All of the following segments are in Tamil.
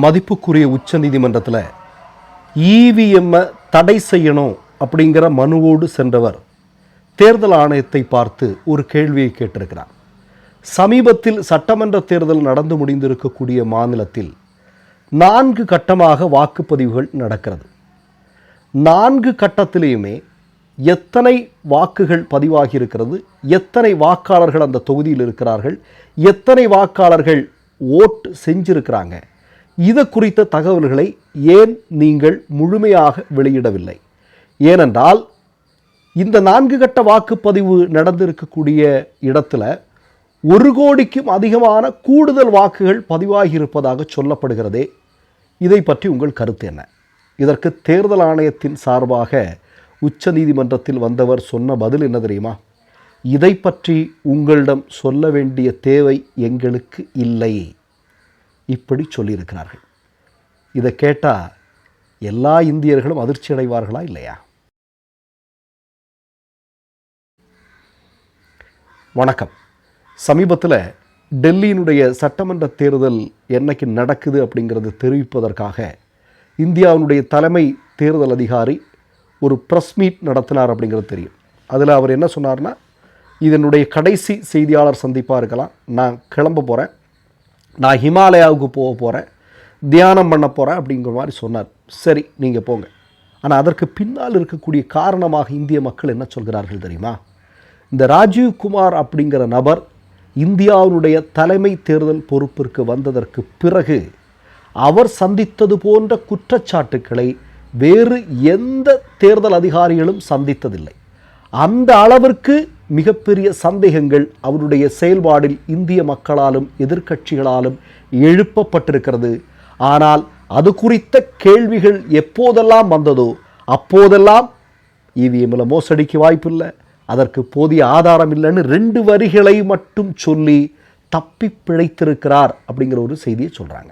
மதிப்புக்குரிய உச்ச நீதிமன்றத்தில் இவிஎம்மை தடை செய்யணும் அப்படிங்கிற மனுவோடு சென்றவர் தேர்தல் ஆணையத்தை பார்த்து ஒரு கேள்வியை கேட்டிருக்கிறார். சமீபத்தில் சட்டமன்ற தேர்தல் நடந்து முடிந்திருக்கக்கூடிய மாநிலத்தில் 4 கட்டமாக வாக்குப்பதிவுகள் நடக்கிறது. 4 கட்டத்திலேயுமே எத்தனை வாக்குகள் பதிவாகி இருக்கிறது, எத்தனை வாக்காளர்கள் அந்த தொகுதியில் இருக்கிறார்கள், எத்தனை வாக்காளர்கள் ஓட்டு செஞ்சிருக்கிறாங்க, இது குறித்த தகவல்களை ஏன் நீங்கள் முழுமையாக வெளியிடவில்லை? ஏனென்றால் இந்த 4 கட்ட வாக்குப்பதிவு நடந்திருக்கக்கூடிய இடத்துல 1 கோடிக்கும் அதிகமான கூடுதல் வாக்குகள் பதிவாகி இருப்பதாக சொல்லப்படுகிறதே, இதை பற்றி உங்கள் கருத்து என்ன? இதற்கு தேர்தல் ஆணையத்தின் சார்பாக உச்ச நீதிமன்றத்தில் வந்தவர் சொன்ன பதில் என்ன தெரியுமா? இதை பற்றி உங்களிடம் சொல்ல வேண்டிய தேவை எங்களுக்கு இல்லை, இப்படி சொல்லியிருக்கிறார்கள். இதை கேட்டால் எல்லா இந்தியர்களும் அதிர்ச்சி அடைவார்களா இல்லையா? வணக்கம். சமீபத்தில் டெல்லியினுடைய சட்டமன்ற தேர்தல் என்னைக்கு நடக்குது அப்படிங்கிறது தெரிவிப்பதற்காக இந்தியாவினுடைய தலைமை தேர்தல் அதிகாரி ஒரு ப்ரெஸ் மீட் நடத்தினார் அப்படிங்கிறது தெரியும். அதில் அவர் என்ன சொன்னார்னா, இதனுடைய கடைசி செய்தியாளர் சந்திப்பாக இருக்கலாம், நான் கிளம்ப போகிறேன், நான் ஹிமாலயாவுக்கு போக போகிறேன், தியானம் பண்ண போகிறேன் அப்படிங்கிற மாதிரி சொன்னார். சரி, நீங்கள் போங்க. ஆனால் அதற்கு பின்னால் இருக்கக்கூடிய காரணமாக இந்திய மக்கள் என்ன சொல்கிறார்கள் தெரியுமா? இந்த ராஜீவ்குமார் அப்படிங்கிற நபர் இந்தியாவினுடைய தலைமை தேர்தல் பொறுப்பிற்கு வந்ததற்கு பிறகு அவர் சந்தித்தது போன்ற குற்றச்சாட்டுக்களை வேறு எந்த தேர்தல் அதிகாரிகளும் சந்தித்ததில்லை. அந்த அளவிற்கு மிகப்பெரிய சந்தேகங்கள் அவருடைய செயல்பாடில் இந்திய மக்களாலும் எதிர்க்கட்சிகளாலும் எழுப்பப்பட்டிருக்கிறது. ஆனால் அது குறித்த கேள்விகள் எப்போதெல்லாம் வந்ததோ அப்போதெல்லாம் இவிஎம்ல மோசடிக்கு வாய்ப்பில்லை, அதற்கு போதிய ஆதாரம் இல்லைன்னு 2 வரிகளை மட்டும் சொல்லி தப்பி பிழைத்திருக்கிறார் அப்படிங்கிற ஒரு செய்தியை சொல்கிறாங்க.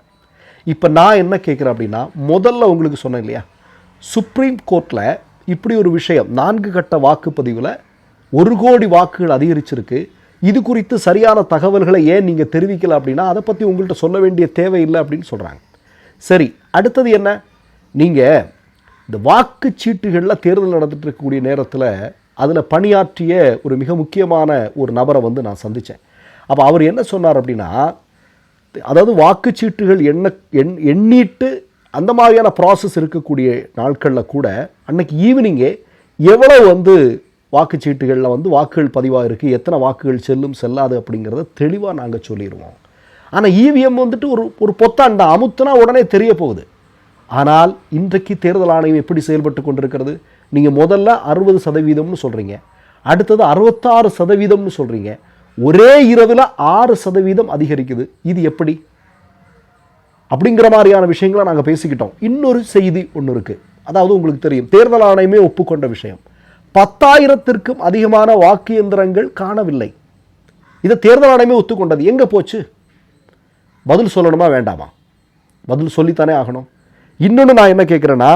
இப்போ நான் என்ன கேட்குறேன் அப்படின்னா, முதல்ல உங்களுக்கு சொன்னேன் இல்லையா, சுப்ரீம் கோர்ட்டில் இப்படி ஒரு விஷயம் 4 கட்ட வாக்குப்பதிவில் 1 கோடி வாக்குகள் அதிகரிச்சிருக்கு, இது குறித்து சரியான தகவல்களை ஏன் நீங்கள் தெரிவிக்கலை அப்படின்னா அதை பற்றி உங்கள்கிட்ட சொல்ல வேண்டிய தேவையில்லை அப்படின்னு சொல்கிறாங்க. சரி, அடுத்தது என்ன? நீங்கள் இந்த வாக்குச்சீட்டுகளில் தேர்தல் நடந்துட்டு இருக்கக்கூடிய நேரத்தில் அதில் பணியாற்றிய ஒரு மிக முக்கியமான ஒரு நபரை நான் சந்தித்தேன். அப்போ அவர் என்ன சொன்னார் அப்படின்னா, அதாவது வாக்குச்சீட்டுகள் எண்ணிட்டு அந்த மாதிரியான ப்ராசஸ் இருக்கக்கூடிய நாட்களில் கூட அன்னைக்கு ஈவினிங்கே எவ்வளோ வாக்குச்சீட்டுகளில் வாக்குகள் பதிவாக இருக்குது, எத்தனை வாக்குகள் செல்லும் செல்லாது அப்படிங்கிறத தெளிவாக நாங்கள் சொல்லிடுவோம். ஆனால் இவிஎம் ஒரு பொத்தாண்டா அமுத்துனா உடனே தெரிய போகுது. ஆனால் இன்றைக்கு தேர்தல் ஆணையம் எப்படி செயல்பட்டு கொண்டிருக்கிறது? நீங்கள் முதல்ல 60% சொல்கிறீங்க, அடுத்தது 66% சொல்கிறீங்க, ஒரே இரவில் 6% அதிகரிக்குது. இது எப்படி? அப்படிங்கிற மாதிரியான விஷயங்களை நாங்கள் பேசிக்கிட்டோம். இன்னொரு செய்தி ஒன்று இருக்குது, அதாவது உங்களுக்கு தெரியும், தேர்தல் ஆணையமே ஒப்புக்கொண்ட விஷயம், 10,000க்கும் அதிகமான வாக்கு இயந்திரங்கள் காணவில்லை. இதை தேர்தல் ஆணையமே ஒத்துக்கொண்டது. எங்கே போச்சு? பதில் சொல்லணுமா வேண்டாமா? பதில் சொல்லித்தானே ஆகணும். இன்னொன்று நான் என்ன கேட்குறேன்னா,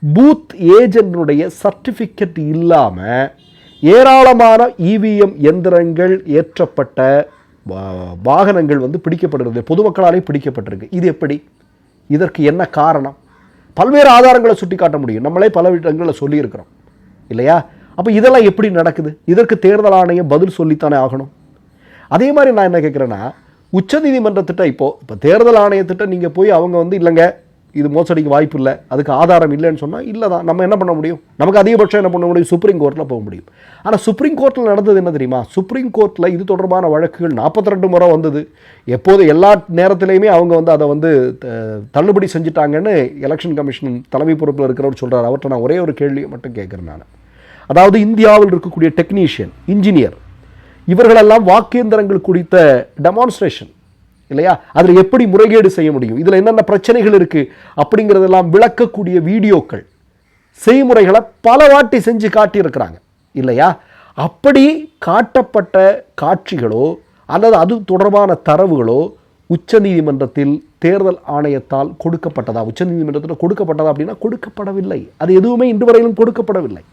பூத் ஏஜென்டுடைய சர்டிஃபிகேட் இல்லாமல் ஏராளமான இவிஎம் எந்திரங்கள் ஏற்றப்பட்ட வாகனங்கள் பிடிக்கப்படுகிறது, பொதுமக்களாலே பிடிக்கப்பட்டிருக்கு. இது எப்படி? இதற்கு என்ன காரணம்? பல்வேறு ஆதாரங்களை சுட்டி காட்ட முடியும், நம்மளே பல இடங்களில் சொல்லியிருக்கிறோம் இல்லையா? அப்போ இதெல்லாம் எப்படி நடக்குது? இதற்கு தேர்தல் ஆணையம் பதில் சொல்லித்தானே ஆகணும். அதே மாதிரி நான் என்ன கேட்குறேன்னா, உச்சநீதிமன்றத்திட்ட இப்போ தேர்தல் ஆணையத்திட்ட நீங்கள் போய் அவங்க இல்லைங்க இது மோசடிக்கு வாய்ப்பு இல்லை, அதுக்கு ஆதாரம் இல்லைன்னு சொன்னால் இல்லை தான், நம்ம என்ன பண்ண முடியும்? நமக்கு அதிகபட்சம் என்ன பண்ண முடியும்? சுப்ரீம் கோர்ட்டில் போக முடியும். ஆனால் சுப்ரீம் கோர்ட்டில் நடந்தது என்ன தெரியுமா? சுப்ரீம் கோர்ட்டில் இது தொடர்பான வழக்குகள் 42 முறை வந்தது. எப்போது எல்லா நேரத்திலையுமே அவங்க அதை தள்ளுபடி செஞ்சுட்டாங்கன்னு எலெக்ஷன் கமிஷன் தலைமை பொறுப்பில் இருக்கிறவர் சொல்கிறார். அவர்கிட்ட நான் ஒரே ஒரு கேள்வியை மட்டும் கேட்குறேன் நான். அதாவது இந்தியாவில் இருக்கக்கூடிய டெக்னீஷியன், இன்ஜினியர், இவர்களெல்லாம் வாக்கேந்திரங்கள் குறித்த டெமான்ஸ்ட்ரேஷன் இல்லையா, அதில் எப்படி முறைகேடு செய்ய முடியும், இதில் என்னென்ன பிரச்சனைகள் இருக்குது அப்படிங்கிறதெல்லாம் விளக்கக்கூடிய வீடியோக்கள், செய்முறைகளை பல வாட்டி செஞ்சு காட்டியிருக்கிறாங்க இல்லையா? அப்படி காட்டப்பட்ட காட்சிகளோ அல்லது அது தொடர்பான தரவுகளோ உச்சநீதிமன்றத்தில் தேர்தல் ஆணையத்தால் கொடுக்கப்பட்டதா? உச்சநீதிமன்றத்தில் கொடுக்கப்பட்டதா அப்படின்னா கொடுக்கப்படவில்லை. அது எதுவுமே இன்று வரையிலும் கொடுக்கப்படவில்லை.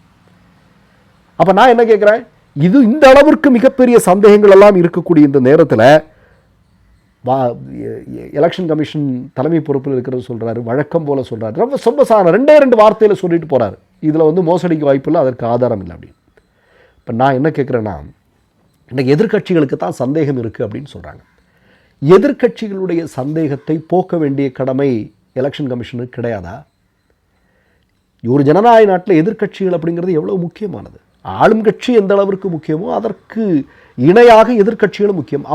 அப்போ நான் என்ன கேட்குறேன், இந்த அளவிற்கு மிகப்பெரிய சந்தேகங்கள் எல்லாம் இருக்கக்கூடிய இந்த நேரத்தில் எலெக்ஷன் கமிஷன் தலைமை பொறுப்பில் இருக்கிறது சொல்கிறாரு, வழக்கம் போல் சொல்கிறாரு, ரொம்ப ரொம்ப ரெண்டே 2 வார்த்தையில் சொல்லிட்டு போகிறாரு. இதில் வந்து மோசடிக்கு வாய்ப்பு இல்லை, அதற்கு ஆதாரம் இல்லை அப்படின்னு. இப்போ நான் என்ன கேட்குறேன்னா, இன்றைக்கி எதிர்க்கட்சிகளுக்கு தான் சந்தேகம் இருக்குது அப்படின்னு சொல்கிறாங்க. எதிர்க்கட்சிகளுடைய சந்தேகத்தை போக்க வேண்டிய கடமை எலெக்ஷன் கமிஷனுக்கு கிடையாதா? ஒரு ஜனநாயக நாட்டில் எதிர்க்கட்சிகள் அப்படிங்கிறது எவ்வளோ முக்கியமானது. ஆளும் கட்சி எந்த அளவிற்கு முக்கியமோ அதற்கு இணையாக எதிர்க்கட்சிகளும் முக்கியம்.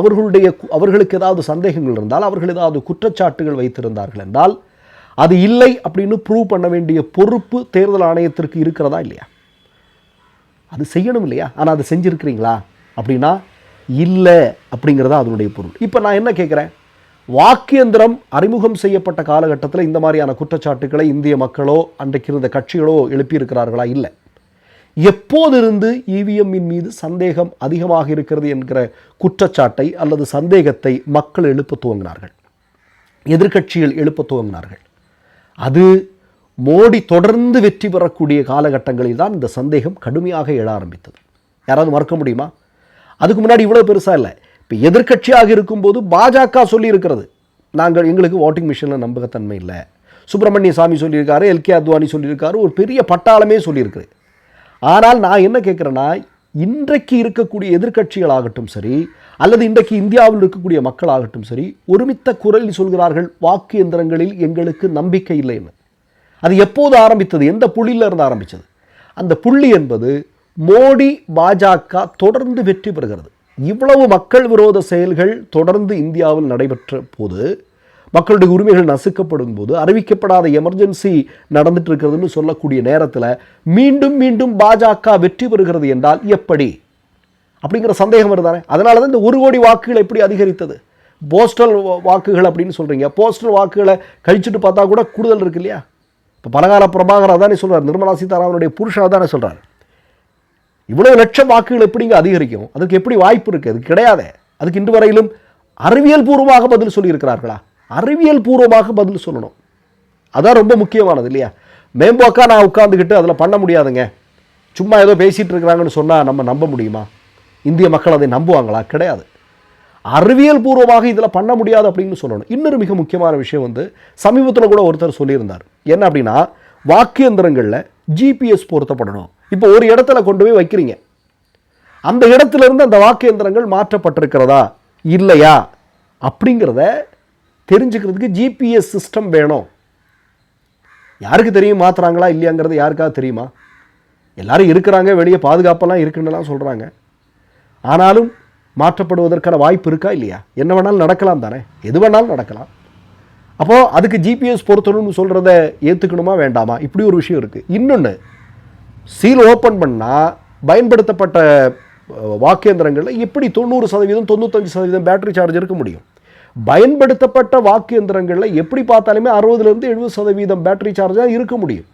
அவர்களுக்கு ஏதாவது சந்தேகங்கள் இருந்தால், அவர்கள் ஏதாவது குற்றச்சாட்டுகள் வைத்திருந்தார்கள் என்றால் அது இல்லை அப்படின்னு ப்ரூவ் பண்ண வேண்டிய பொறுப்பு தேர்தல் ஆணையத்திற்கு இருக்கிறதா இல்லையா? அது செய்யணும் இல்லையா? ஆனால் அது செஞ்சுருக்கிறீங்களா அப்படின்னா இல்லை அப்படிங்கிறதா அதனுடைய பொருள். இப்போ நான் என்ன கேட்குறேன், வாக்கு எந்திரம் அறிமுகம் செய்யப்பட்ட காலகட்டத்தில் இந்த மாதிரியான குற்றச்சாட்டுக்களை இந்திய மக்களோ அன்றைக்கு இருந்த கட்சிகளோ எழுப்பியிருக்கிறார்களா? இல்லை. எப்போதிருந்து இவிஎம்மின் மீது சந்தேகம் அதிகமாக இருக்கிறது என்கிற குற்றச்சாட்டை அல்லது சந்தேகத்தை மக்கள் எழுப்ப துவங்கினார்கள், எதிர்க்கட்சிகள் எழுப்ப துவங்கினார்கள்? அது மோடி தொடர்ந்து வெற்றி பெறக்கூடிய காலகட்டங்களில் தான் இந்த சந்தேகம் கடுமையாக எழ ஆரம்பித்தது. யாராவது மறக்க முடியுமா? அதுக்கு முன்னாடி இவ்வளோ பெருசாக இல்லை. இப்போ எதிர்க்கட்சியாக இருக்கும்போது பாஜக சொல்லியிருக்கிறது, எங்களுக்கு ஓட்டிங் மிஷினில் நம்பகத்தன்மை இல்லை. சுப்பிரமணிய சாமி சொல்லியிருக்காரு, எல்கே அத்வானி சொல்லியிருக்காரு, ஒரு பெரிய பட்டாளமே சொல்லியிருக்குது. ஆனால் நான் என்ன கேட்குறேன்னா, இன்றைக்கு இருக்கக்கூடிய எதிர்க்கட்சிகளாகட்டும் சரி, அல்லது இன்றைக்கு இந்தியாவில் இருக்கக்கூடிய மக்களாகட்டும் சரி, ஒருமித்த குரலில் சொல்கிறார்கள், வாக்கு எந்திரங்களில் எங்களுக்கு நம்பிக்கை இல்லைன்னு. அது எப்போது ஆரம்பித்தது? எந்த புள்ளியில் இருந்து ஆரம்பித்தது? அந்த புள்ளி என்பது மோடி பாஜக தொடர்ந்து வெற்றி பெறுகிறது. இவ்வளவு மக்கள் விரோத செயல்கள் தொடர்ந்து இந்தியாவில் நடைபெற்ற போது, மக்களுடைய உரிமைகள் நசுக்கப்படும் போது, அறிவிக்கப்படாத எமர்ஜென்சி நடந்துட்டு இருக்கிறதுன்னு சொல்லக்கூடிய நேரத்தில் மீண்டும் மீண்டும் பாஜக வெற்றி பெறுகிறது என்றால் எப்படி அப்படிங்கிற சந்தேகம் வருதானே? அதனால தான் இந்த 1 கோடி வாக்குகள் எப்படி அதிகரித்தது? போஸ்டல் வாக்குகள் அப்படின்னு சொல்கிறீங்க, போஸ்டல் வாக்குகளை கழிச்சுட்டு பார்த்தா கூட கூடுதல் இருக்கு இல்லையா? இப்போ பலகால பிரபாகர் அதானே சொல்கிறார், நிர்மலா சீதாராமனுடைய புருஷன் அதானே சொல்கிறார். இவ்வளோ லட்சம் வாக்குகள் எப்படிங்க அதிகரிக்கும்? அதுக்கு எப்படி வாய்ப்பு இருக்குது? அது கிடையாது. அதுக்கு இன்று வரையிலும் அறிவியல் பூர்வமாக பதில் சொல்லியிருக்கிறார்களா? அறிவியல் பூர்வமாக பதில் சொல்லணும். அதான் ரொம்ப முக்கியமானது இல்லையா? மேம்போக்கா நான் உட்காந்துக்கிட்டு அதில் பண்ண முடியாதுங்க, சும்மா ஏதோ பேசிகிட்டு இருக்கிறாங்கன்னு சொன்னால் நம்ம நம்ப முடியுமா? இந்திய மக்கள் அதை நம்புவாங்களா? கிடையாது. அறிவியல் பூர்வமாக இதில் பண்ண முடியாது அப்படின்னு சொல்லணும். இன்னொரு மிக முக்கியமான விஷயம் வந்து சமீபத்தில் கூட ஒருத்தர் சொல்லியிருந்தார். என்ன அப்படின்னா, வாக்கு எந்திரங்களில் ஜிபிஎஸ் பொருத்தப்படணும். இப்போ ஒரு இடத்துல கொண்டு போய் வைக்கிறீங்க, அந்த இடத்துல இருந்து அந்த வாக்கு எந்திரங்கள் மாற்றப்பட்டிருக்கிறதா இல்லையா அப்படிங்கிறத தெரிஞ்சுக்கிறதுக்கு ஜிபிஎஸ் சிஸ்டம் வேணும். யாருக்கு தெரியும் மாற்றுறாங்களா இல்லையாங்கிறது? யாருக்காவது தெரியுமா? எல்லாரும் இருக்கிறாங்க, வெளியே பாதுகாப்பெல்லாம் இருக்குன்னுலாம் சொல்கிறாங்க. ஆனாலும் மாற்றப்படுவதற்கான வாய்ப்பு இருக்கா இல்லையா? என்ன வேணாலும் நடக்கலாம் தானே, எது வேணாலும் நடக்கலாம். அப்போது அதுக்கு ஜிபிஎஸ் பொருத்தணும்னு சொல்கிறத ஏற்றுக்கணுமா வேண்டாமா? இப்படி ஒரு விஷயம் இருக்குது. இன்னொன்று, சீல் ஓப்பன் பண்ணால் பயன்படுத்தப்பட்ட வாக்கேந்திரங்களில் எப்படி 90%, 95% பேட்டரி சார்ஜ் இருக்க முடியும்? பயன்படுத்தப்பட்ட வாக்கு எந்திரங்களில் எப்படி பார்த்தாலுமே 60லேருந்து 70% பேட்டரி சார்ஜாக இருக்க முடியும்.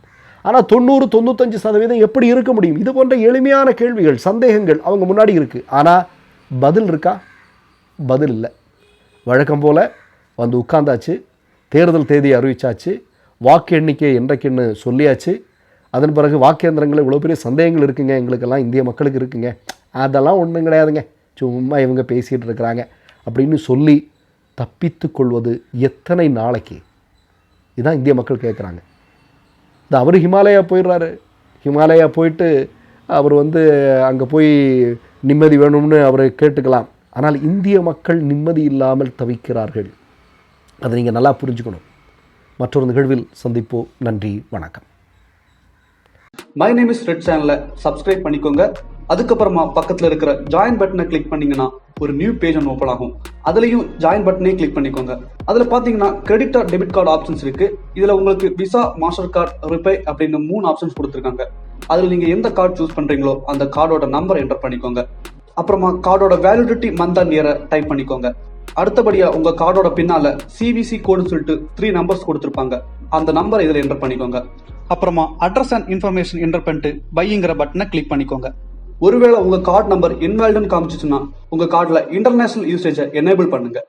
ஆனால் 90-95% எப்படி இருக்க முடியும்? இது போன்ற எளிமையான கேள்விகள், சந்தேகங்கள் அவங்க முன்னாடி இருக்குது. ஆனால் பதில் இருக்கா? பதில் இல்லை. வழக்கம் போல் வந்து உட்கார்ந்தாச்சு, தேர்தல் தேதியை அறிவிச்சாச்சு, வாக்கு எண்ணிக்கை என்றைக்குன்னு சொல்லியாச்சு. அதன் பிறகு வாக்கேந்திரங்களில் இவ்வளோ பெரிய சந்தேகங்கள் இருக்குங்க, எங்களுக்கெல்லாம் இந்திய மக்களுக்கு இருக்குங்க, அதெல்லாம் ஒன்றும் கிடையாதுங்க, சும்மா இவங்க பேசிகிட்டு இருக்கிறாங்க அப்படின்னு சொல்லி தப்பித்து கொள்வது எத்தனை நாளைக்கு? இதுதான் இந்திய மக்கள் கேட்குறாங்க. இந்த அவர் ஹிமாலயா போயிடுறாரு, ஹிமாலயா போயிட்டு அவர் வந்து அங்கே போய் நிம்மதி வேணும்னு அவரை கேட்டுக்கலாம். ஆனால் இந்திய மக்கள் நிம்மதி இல்லாமல் தவிக்கிறார்கள். அதை நீங்கள் நல்லா புரிஞ்சுக்கணும். மற்றொரு நிகழ்வில் சந்திப்போம். நன்றி, வணக்கம். மை நேம் இஸ் ரெட் சேனலை சப்ஸ்கிரைப் பண்ணிக்கோங்க. அதுக்கப்புறமா பக்கத்தில் இருக்கிற ஜாயின் பட்டனை கிளிக் பண்ணீங்கன்னா ஒரு நியூ பேஜ் ஒன்று ஓப்பன் ஆகும். அதுலேயும் ஜாயின் பட்டனே கிளிக் பண்ணிக்கோங்க. அதில் பார்த்தீங்கன்னா credit card, debit card options இருக்கு. இதில் உங்களுக்கு விசா, மாஸ்டர் கார்டு, ரிப்பே அப்படின்னு 3 ஆப்ஷன்ஸ் கொடுத்துருக்காங்க. அதில் நீங்கள் எந்த கார்டு சூஸ் பண்ணுறீங்களோ அந்த கார்டோட நம்பர் என்டர் பண்ணிக்கோங்க. அப்புறமா கார்டோட வேலிடிட்டி மந்த் அண்ட் இயரை டைப் பண்ணிக்கோங்க. அடுத்தபடியாக உங்கள் கார்டோட பின்னால் CVC கோடுன்னு சொல்லிட்டு 3 நம்பர்ஸ் கொடுத்துருப்பாங்க. அந்த நம்பரை இதில் என்டர் பண்ணிக்கோங்க. அப்புறமா அட்ரஸ் அண்ட் இன்ஃபர்மேஷன் என்டர் பண்ணிட்டு பைங்கிற பட்டனை கிளிக் பண்ணிக்கோங்க. ஒருவேளை உங்க கார்டு நம்பர் இன்வாலிட்னு காமிச்சிச்சுன்னா உங்க கார்டில் இன்டர்நேஷனல் யூசேஜை எனேபிள் பண்ணுங்க.